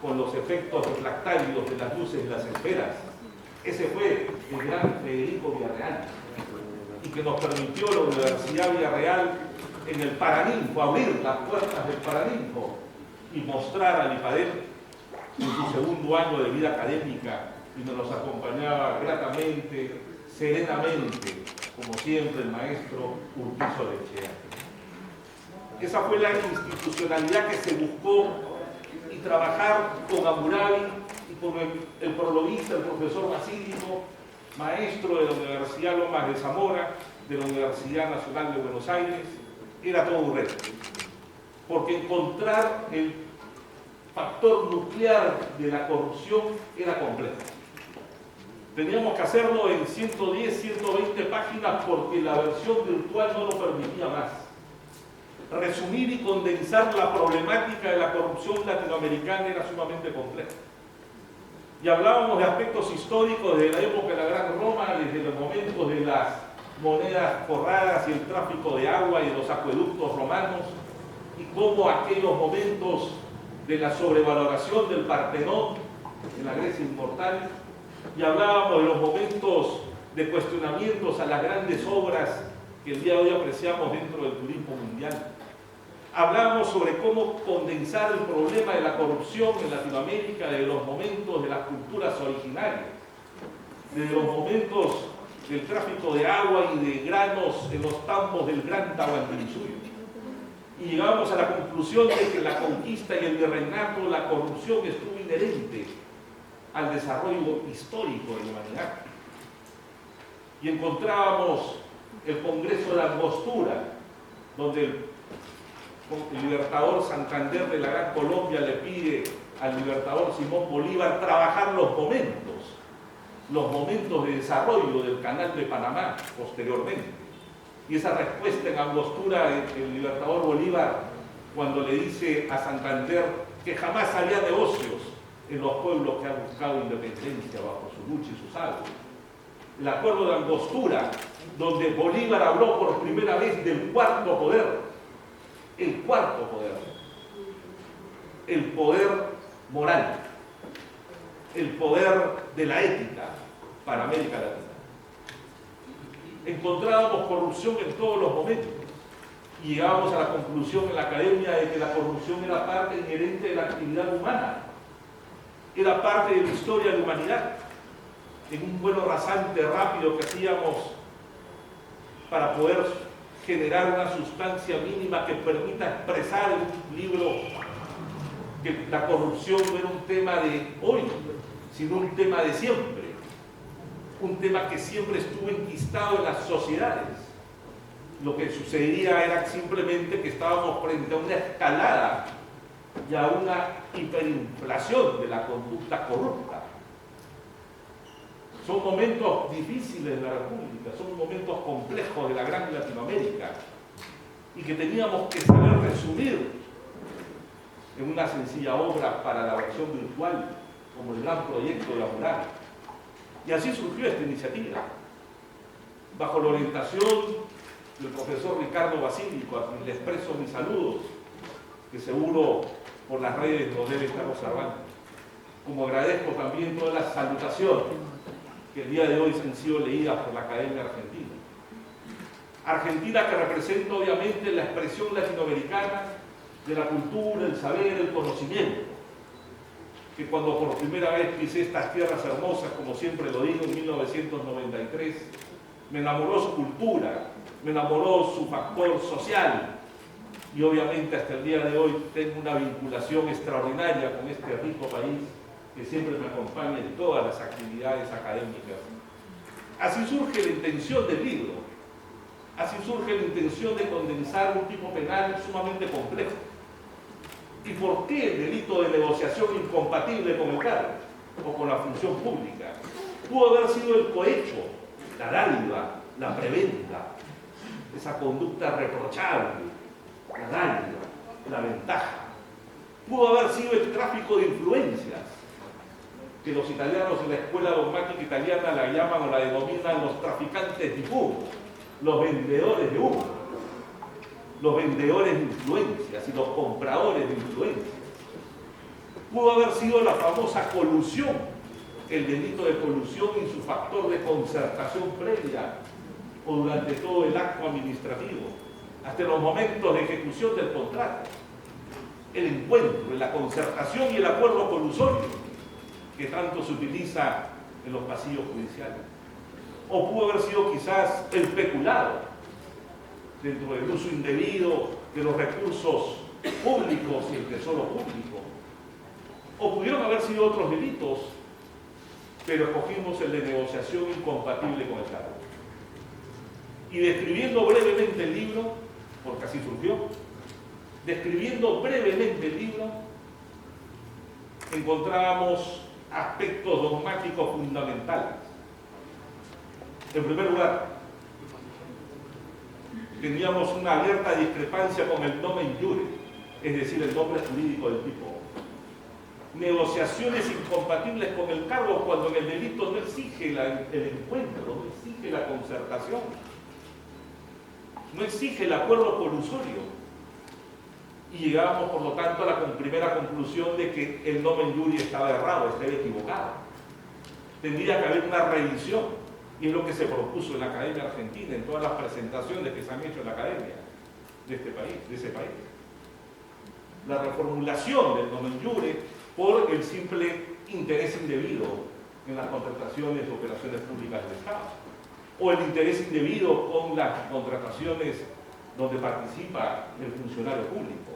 con los efectos refractarios de las luces y las esferas. Ese fue el gran Federico Villarreal, y que nos permitió la Universidad Villarreal en el Paraninfo, abrir las puertas del Paraninfo y mostrar al IPADEL en su segundo año de vida académica, y nos acompañaba gratamente, serenamente, como siempre, el maestro Urquizo de Echea. Esa fue la institucionalidad que se buscó, y trabajar con Hammurabi y con el prologuista, el profesor Basílico, maestro de la Universidad Lomas de Zamora, de la Universidad Nacional de Buenos Aires, era todo un reto. porque encontrar el factor nuclear de la corrupción era complejo. Teníamos que hacerlo en 110, 120 páginas porque la versión virtual no lo permitía más. Resumir y condensar la problemática de la corrupción latinoamericana era sumamente complejo. Y hablábamos de aspectos históricos desde la época de la Gran Roma, desde los momentos de las monedas forradas y el tráfico de agua y de los acueductos romanos, y cómo aquellos momentos de la sobrevaloración del Partenón en la Grecia inmortal, y hablábamos de los momentos de cuestionamientos a las grandes obras que el día de hoy apreciamos dentro del turismo mundial. Hablábamos sobre cómo condensar el problema de la corrupción en Latinoamérica desde los momentos de las culturas originarias, desde los momentos del tráfico de agua y de granos en los tambos del Gran Tahuantinsuyo. Y llegamos a la conclusión de que la conquista y el virreinato, la corrupción estuvo inherente al desarrollo histórico de la humanidad. Y encontrábamos el Congreso de Angostura, donde el libertador Santander de la Gran Colombia le pide al libertador Simón Bolívar trabajar los momentos de desarrollo del Canal de Panamá posteriormente. Y esa respuesta en Angostura, el libertador Bolívar, cuando le dice a Santander que jamás había negocios en los pueblos que han buscado independencia bajo su lucha y su salvo. El acuerdo de Angostura, donde Bolívar habló por primera vez del cuarto poder, el cuarto poder, el poder moral, el poder de la ética para América Latina. Encontrábamos corrupción en todos los momentos y llegábamos a la conclusión en la academia de que la corrupción era parte inherente de la actividad humana, era parte de la historia de la humanidad. En un vuelo rasante rápido que hacíamos para poder generar una sustancia mínima que permita expresar en un libro que la corrupción no era un tema de hoy, sino un tema de siempre, un tema que siempre estuvo enquistado en las sociedades. Lo que sucedería era simplemente que estábamos frente a una escalada y a una hiperinflación de la conducta corrupta. Son momentos difíciles de la República, son momentos complejos de la gran Latinoamérica y que teníamos que saber resumir en una sencilla obra para la versión virtual, como el gran proyecto de la mural. Y así surgió esta iniciativa, bajo la orientación del profesor Ricardo Basílico, a quien le expreso mis saludos, que seguro por las redes lo debe estar observando. Como agradezco también todas las salutaciones que el día de hoy han sido leídas por la Academia Argentina. Argentina que representa obviamente la expresión latinoamericana de la cultura, el saber, el conocimiento, que cuando por primera vez pisé estas tierras hermosas, como siempre lo digo, en 1993, me enamoró su cultura, me enamoró su factor social y obviamente hasta el día de hoy tengo una vinculación extraordinaria con este rico país que siempre me acompaña en todas las actividades académicas. Así surge la intención del libro, así surge la intención de condensar un tipo penal sumamente complejo. ¿Y por qué el delito de negociación incompatible con el cargo o con la función pública? Pudo haber sido el cohecho, la dádiva, la preventa, esa conducta reprochable, la dádiva, la ventaja. Pudo haber sido el tráfico de influencias, que los italianos en la escuela dogmática italiana la llaman o la denominan los traficantes di fumo, los vendedores de humo, los vendedores de influencias y los compradores de influencias. Pudo haber sido la famosa colusión, el delito de colusión y su factor de concertación previa o durante todo el acto administrativo, hasta los momentos de ejecución del contrato, el encuentro, la concertación y el acuerdo colusorio que tanto se utiliza en los pasillos judiciales. O pudo haber sido quizás el peculado dentro del uso indebido de los recursos públicos y el tesoro público. O pudieron haber sido otros delitos, pero escogimos el de negociación incompatible con el cargo. Y describiendo brevemente el libro, porque así surgió, describiendo brevemente el libro, encontrábamos aspectos dogmáticos fundamentales. En primer lugar, teníamos una abierta discrepancia con el nomen iure, es decir, el nombre jurídico del tipo. Negociaciones incompatibles con el cargo cuando en el delito no exige el encuentro, no exige la concertación, no exige el acuerdo colusorio. Y llegábamos, por lo tanto, a la primera conclusión de que el nomen iure estaba errado, estaba equivocado. Tendría que haber una revisión, y es lo que se propuso en la Academia Argentina, en todas las presentaciones que se han hecho en la Academia de ese país. La reformulación del nomen iure por el simple interés indebido en las contrataciones de operaciones públicas del Estado, o el interés indebido con las contrataciones donde participa el funcionario público.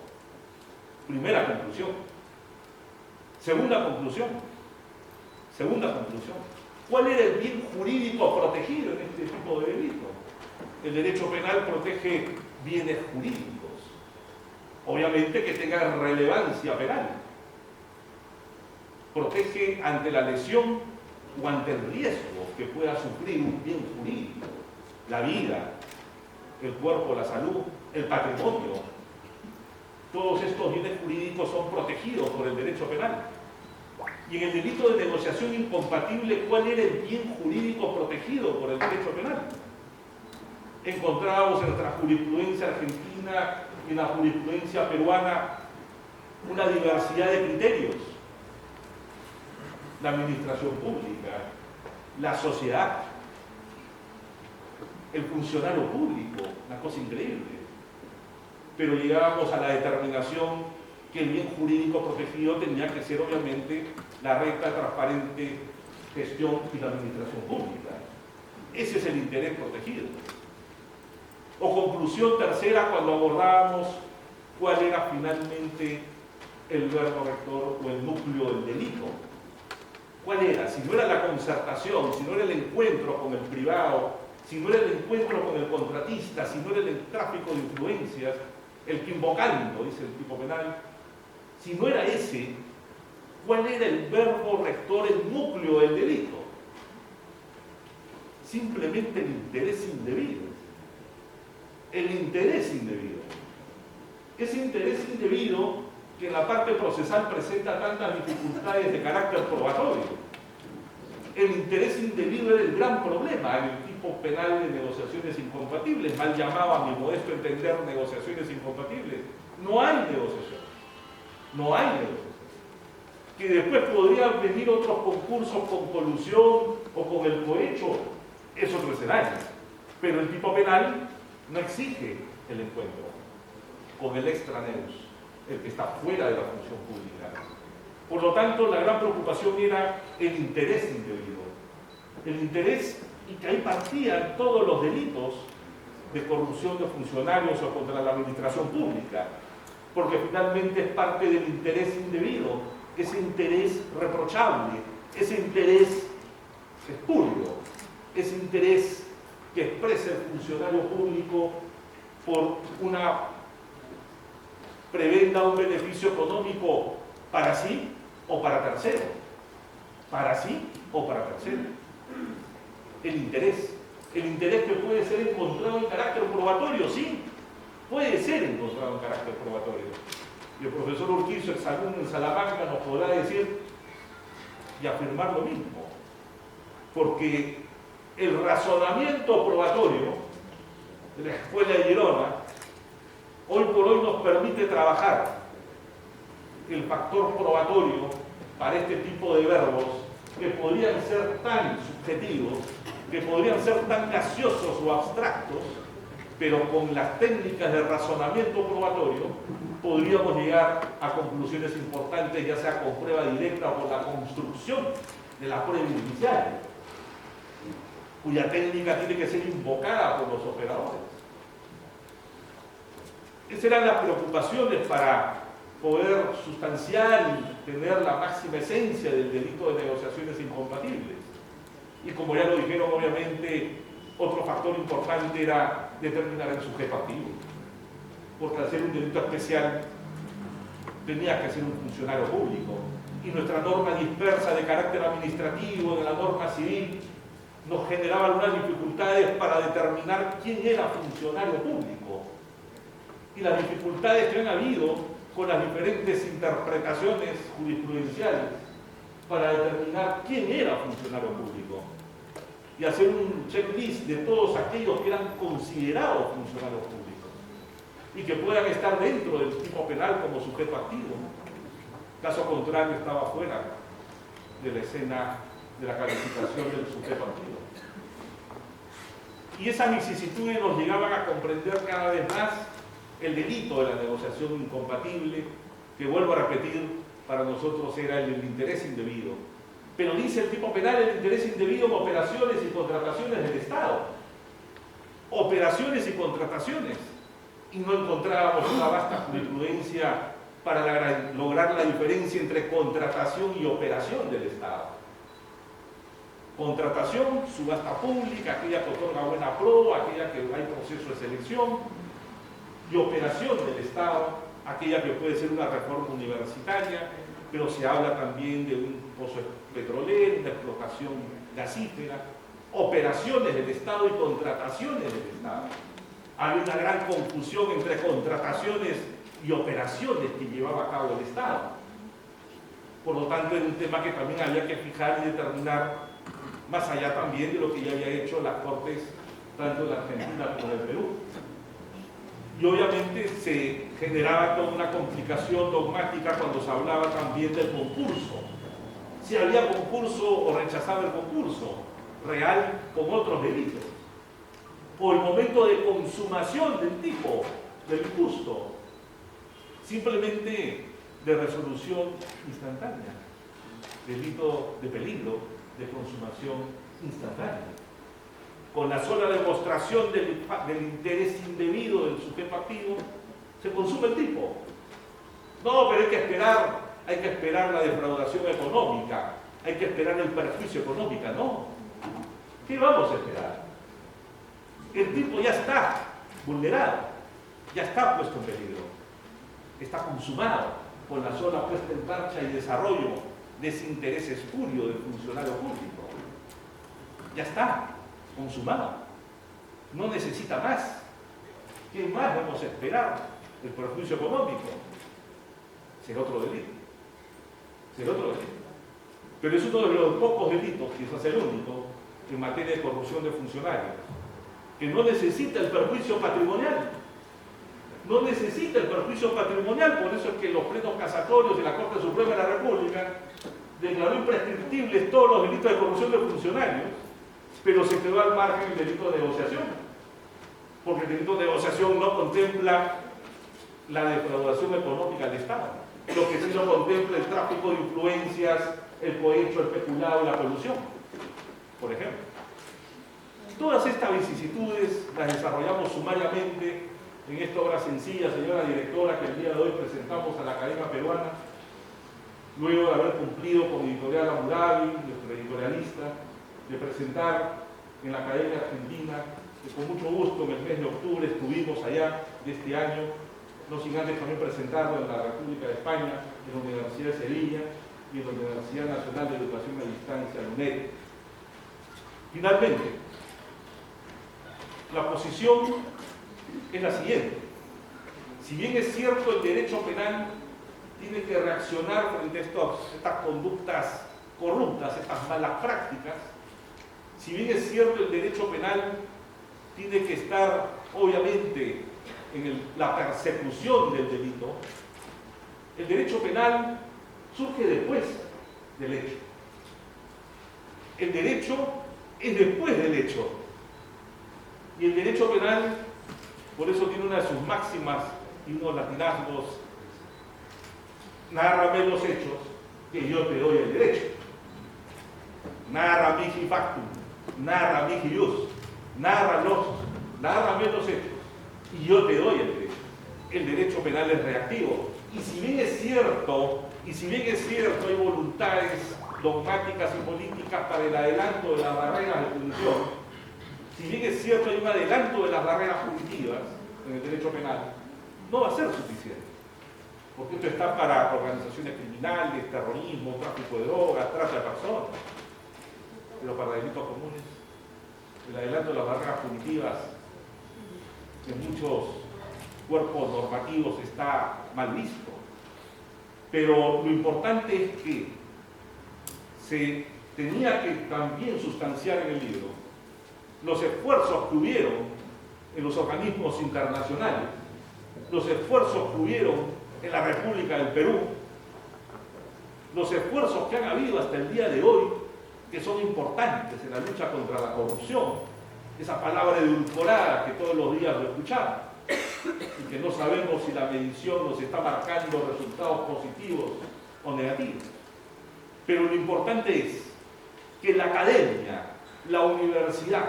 Primera conclusión. Segunda conclusión. ¿Cuál era el bien jurídico protegido en este tipo de delito? El derecho penal protege bienes jurídicos, obviamente que tengan relevancia penal. Protege ante la lesión o ante el riesgo que pueda sufrir un bien jurídico, la vida, el cuerpo, la salud, el patrimonio. Todos estos bienes jurídicos son protegidos por el derecho penal. Y en el delito de negociación incompatible, ¿cuál era el bien jurídico protegido por el derecho penal? Encontrábamos en nuestra jurisprudencia argentina y en la jurisprudencia peruana una diversidad de criterios. La administración pública, la sociedad, el funcionario público, una cosa increíble. Pero llegábamos a la determinación que el bien jurídico protegido tenía que ser obviamente la recta, transparente gestión y la administración pública. Ese es el interés protegido. O conclusión tercera, cuando abordábamos cuál era finalmente el verbo rector o el núcleo del delito. ¿Cuál era? Si no era la concertación, si no era el encuentro con el privado, si no era el encuentro con el contratista, si no era el tráfico de influencias, el que invocando, dice el tipo penal, si no era ese, ¿cuál era el verbo rector, el núcleo del delito? Simplemente el interés indebido. El interés indebido. Ese interés indebido que en la parte procesal presenta tantas dificultades de carácter probatorio. El interés indebido era el gran problema en el tipo penal de negociaciones incompatibles, mal llamado a mi modesto entender negociaciones incompatibles. No hay negociación. No hay negociación. Que después podrían venir otros concursos con colusión o con el cohecho, es otro escenario. Pero el tipo penal no exige el encuentro con el extraneus, el que está fuera de la función pública. Por lo tanto, la gran preocupación era el interés indebido. El interés, y que ahí partían todos los delitos de corrupción de funcionarios o contra la administración pública, porque finalmente es parte del interés indebido, ese interés reprochable, ese interés espurio, ese interés que expresa el funcionario público por una prebenda, un beneficio económico para sí o para tercero. Para sí o para tercero. El interés que puede ser encontrado en carácter probatorio, sí, puede ser encontrado en carácter probatorio. Y el profesor Urquizo, exalumno en Salamanca, nos podrá decir y afirmar lo mismo. Porque el razonamiento probatorio de la Escuela de Girona hoy por hoy nos permite trabajar el factor probatorio para este tipo de verbos que podrían ser tan subjetivos, que podrían ser tan gaseosos o abstractos, pero con las técnicas de razonamiento probatorio podríamos llegar a conclusiones importantes, ya sea con prueba directa o con la construcción de la prueba inicial, cuya técnica tiene que ser invocada por los operadores. Esas eran las preocupaciones para poder sustanciar y tener la máxima esencia del delito de negociaciones incompatibles. Y como ya lo dijeron, obviamente, otro factor importante era determinar el sujeto activo. porque al ser un delito especial tenía que ser un funcionario público. Y nuestra norma dispersa de carácter administrativo, de la norma civil, nos generaba algunas dificultades para determinar quién era funcionario público. Y las dificultades que han habido con las diferentes interpretaciones jurisprudenciales para determinar quién era funcionario público. Y hacer un checklist de todos aquellos que eran considerados funcionarios públicos y que puedan estar dentro del tipo penal como sujeto activo. Caso contrario, estaba fuera de la escena de la calificación del sujeto activo. Y esas vicisitudes nos llegaban a comprender cada vez más el delito de la negociación incompatible, que vuelvo a repetir, para nosotros era el del interés indebido. Pero dice el tipo penal el interés indebido en operaciones y contrataciones del Estado. Operaciones y contrataciones. Y no encontrábamos una vasta jurisprudencia para lograr la diferencia entre contratación y operación del Estado. Contratación, subasta pública, aquella que otorga buena pro, aquella que hay proceso de selección, y operación del Estado, aquella que puede ser una reforma universitaria, pero se habla también de un pozo petrolero, de explotación gasífera, operaciones del Estado y contrataciones del Estado. Hay una gran confusión entre contrataciones y operaciones que llevaba a cabo el Estado. Por lo tanto, era un tema que también había que fijar y determinar, más allá también de lo que ya había hecho las Cortes, tanto en la Argentina como en el Perú. Y obviamente se generaba toda una complicación dogmática cuando se hablaba también del concurso. Si había concurso o rechazaba el concurso real con otros delitos. O el momento de consumación del tipo, del gusto, simplemente de resolución instantánea. Delito de peligro de consumación instantánea. Con la sola demostración del interés indebido del sujeto activo, se consume el tipo. No, pero hay que esperar la defraudación económica, hay que esperar el perjuicio económico, no. ¿Qué vamos a esperar? El tipo ya está vulnerado, ya está puesto en peligro, está consumado con la sola puesta en marcha y desarrollo de ese interés espurio del funcionario público. Ya está consumado, no necesita más. ¿Qué más vamos a esperar? El perjuicio económico. Será otro delito. Será otro delito. Pero es uno de los pocos delitos, quizás el único, en materia de corrupción de funcionarios, que no necesita el perjuicio patrimonial. No necesita el perjuicio patrimonial, por eso es que los plenos casatorios de la Corte Suprema de la República declaró imprescriptibles todos los delitos de corrupción de funcionarios, pero se quedó al margen el delito de negociación, porque el delito de negociación no contempla la defraudación económica del Estado, lo que sí lo contempla el tráfico de influencias, el cohecho, el peculado y la colusión, por ejemplo. Todas estas vicisitudes las desarrollamos sumariamente en esta obra sencilla, señora directora, que el día de hoy presentamos a la Academia Peruana, luego de haber cumplido con Editorial Hammurabi, nuestro editorialista, de presentar en la Academia Argentina, que con mucho gusto en el mes de octubre estuvimos allá de este año, no sin antes también presentarlo en la República de España, en la Universidad de Sevilla y en la Universidad Nacional de Educación a Distancia, la UNED. Finalmente, la posición es la siguiente. Si bien es cierto el derecho penal tiene que reaccionar frente a estas conductas corruptas, estas malas prácticas, si bien es cierto el derecho penal tiene que estar obviamente en la persecución del delito, el derecho penal surge después del hecho. El derecho es después del hecho. Y el derecho penal, por eso tiene una de sus máximas y unos latinazgos: nárrame los hechos, que yo te doy el derecho. Narra mihi factum, narra mihi ius, nárrame los hechos, y yo te doy el derecho. El derecho penal es reactivo. Y si bien es cierto, hay voluntades dogmáticas y políticas para el adelanto de las barreras de punición, si bien es cierto hay un adelanto de las barreras punitivas en el derecho penal, no va a ser suficiente. Porque esto está para organizaciones criminales, terrorismo, tráfico de drogas, trata de personas. Pero para delitos comunes, el adelanto de las barreras punitivas en muchos cuerpos normativos está mal visto. Pero lo importante es que se tenía que también sustanciar en el libro los esfuerzos que hubieron en los organismos internacionales, los esfuerzos que hubieron en la República del Perú, los esfuerzos que han habido hasta el día de hoy, que son importantes en la lucha contra la corrupción, esa palabra edulcorada que todos los días lo escuchamos, y que no sabemos si la medición nos está marcando resultados positivos o negativos. Pero lo importante es que la academia, la universidad,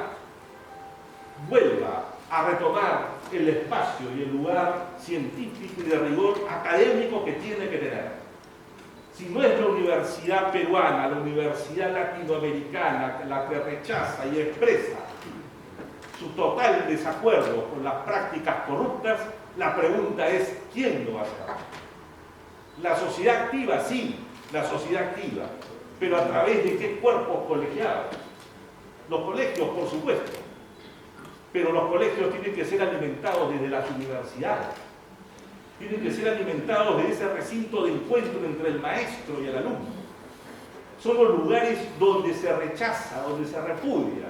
vuelva a retomar el espacio y el lugar científico y de rigor académico que tiene que tener. Si no es la universidad peruana, la universidad latinoamericana la que rechaza y expresa su total desacuerdo con las prácticas corruptas, la pregunta es ¿quién lo va a hacer? La sociedad activa, sí, la sociedad activa, pero a través de qué cuerpos colegiados. Los colegios, por supuesto, pero los colegios tienen que ser alimentados desde las universidades, tienen que ser alimentados desde ese recinto de encuentro entre el maestro y el alumno. Son los lugares donde se rechaza, donde se repudia.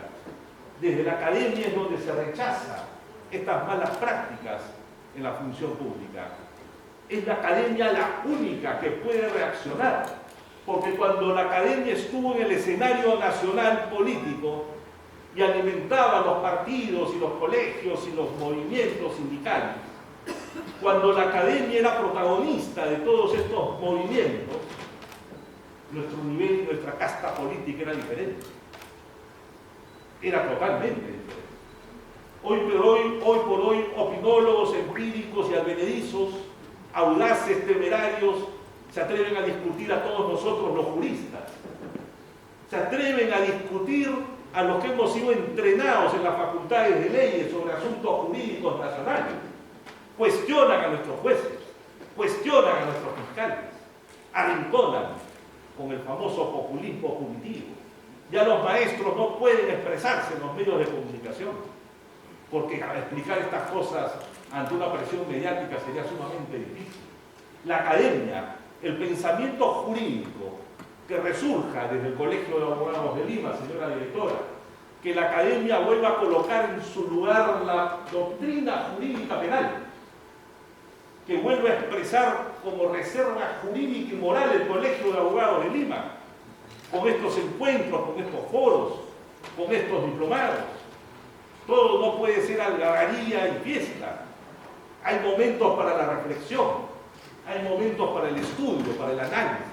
Desde la academia es donde se rechaza estas malas prácticas en la función pública. Es la academia la única que puede reaccionar, porque cuando la academia estuvo en el escenario nacional político y alimentaba los partidos y los colegios y los movimientos sindicales, cuando la academia era protagonista de todos estos movimientos, nuestro nivel, nuestra casta política era diferente. Era totalmente diferente. Hoy por hoy, opinólogos, empíricos y advenedizos, audaces, temerarios, se atreven a discutir a todos nosotros los juristas. Se atreven a discutir a los que hemos sido entrenados en las facultades de leyes sobre asuntos jurídicos nacionales. Cuestionan a nuestros jueces, cuestionan a nuestros fiscales, arrinconan con el famoso populismo punitivo. Ya los maestros no pueden expresarse en los medios de comunicación, porque explicar estas cosas ante una presión mediática sería sumamente difícil. La academia, el pensamiento jurídico que resurja desde el Colegio de Abogados de Lima, señora directora, que la academia vuelva a colocar en su lugar la doctrina jurídica penal, que vuelva a expresar como reserva jurídica y moral el Colegio de Abogados de Lima, con estos encuentros, con estos foros, con estos diplomados. Todo no puede ser algarabía y fiesta. Hay momentos para la reflexión, hay momentos para el estudio, para el análisis.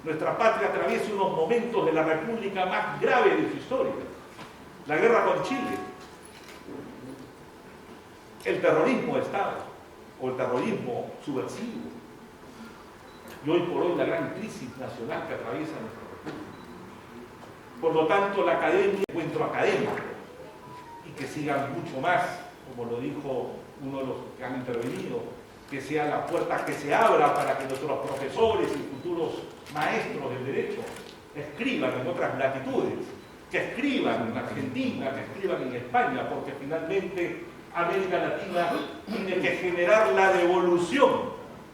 Nuestra patria atraviesa unos momentos de la república más graves de su historia. La guerra con Chile, el terrorismo de Estado, o el terrorismo subversivo, y hoy por hoy la gran crisis nacional que atraviesa nuestra república. Por lo tanto, la academia, encuentro académico, y que sigan mucho más, como lo dijo uno de los que han intervenido, que sea la puerta que se abra para que nuestros profesores y futuros maestros del derecho escriban en otras latitudes, que escriban en Argentina, que escriban en España, porque finalmente América Latina tiene que generar la devolución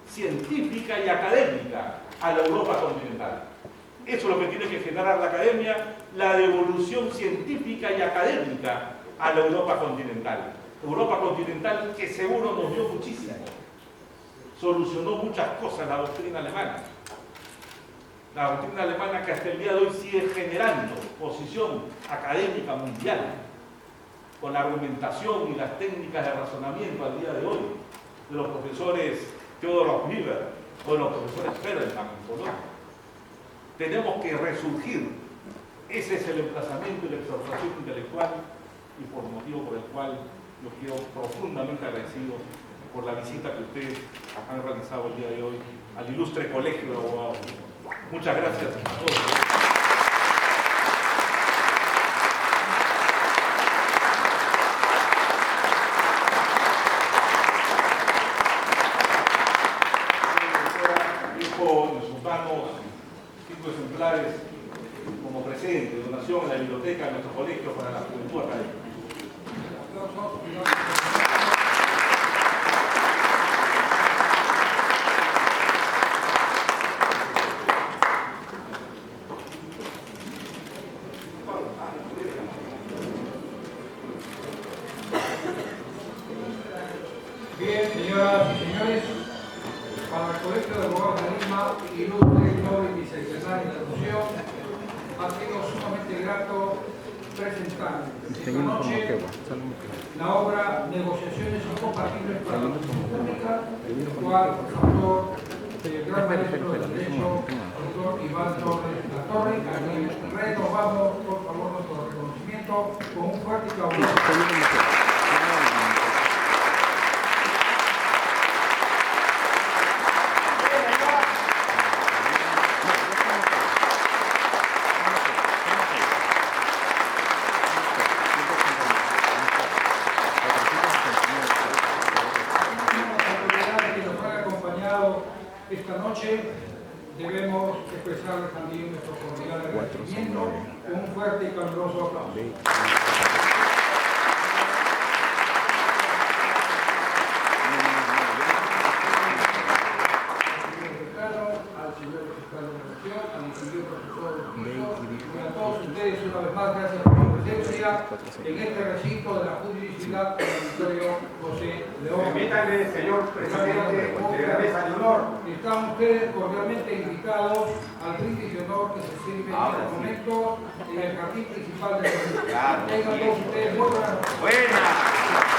científica y académica a la Europa continental. Eso es lo que tiene que generar la academia, la devolución científica y académica a la Europa continental. Europa continental que seguro nos dio muchísimo. Solucionó muchas cosas la doctrina alemana. La doctrina alemana que hasta el día de hoy sigue generando posición académica mundial, con la argumentación y las técnicas de razonamiento al día de hoy de los profesores Theodor Weber o de los profesores Perelman en Polonia. Tenemos que resurgir. Ese es el emplazamiento y la exhortación intelectual, y por motivo por el cual yo quedo profundamente agradecido por la visita que ustedes han realizado el día de hoy al ilustre Colegio de Abogados. Muchas gracias a todos. colegio para la juventud académica. Bien, señoras y señores, para el Colegio de Abogados de Lima, ilustre y noble bicentenaria institución, ha sido sumamente grato presentar esta noche la obra Negociaciones Incompatibles para la Función Pública, el cual el autor, el gran maestro del derecho, el doctor Iván Torres La Torre, a quien renovamos, por favor, nuestro reconocimiento con un fuerte aplauso. Esta noche debemos expresarles también nuestro cordial agradecimiento con un fuerte y caluroso aplauso. Al señor fiscal de la Nación, al distinguido profesor y a todos ustedes una vez más gracias por su presencia en este recinto de la judicialidad del Ministerio José León. Permítanme, señor presidente, de cabeza de honor. Están ustedes cordialmente invitados al brindis de honor que se sirve en este momento en el jardín principal del recinto. Tengan todos ustedes muy buenas noches. Buenas.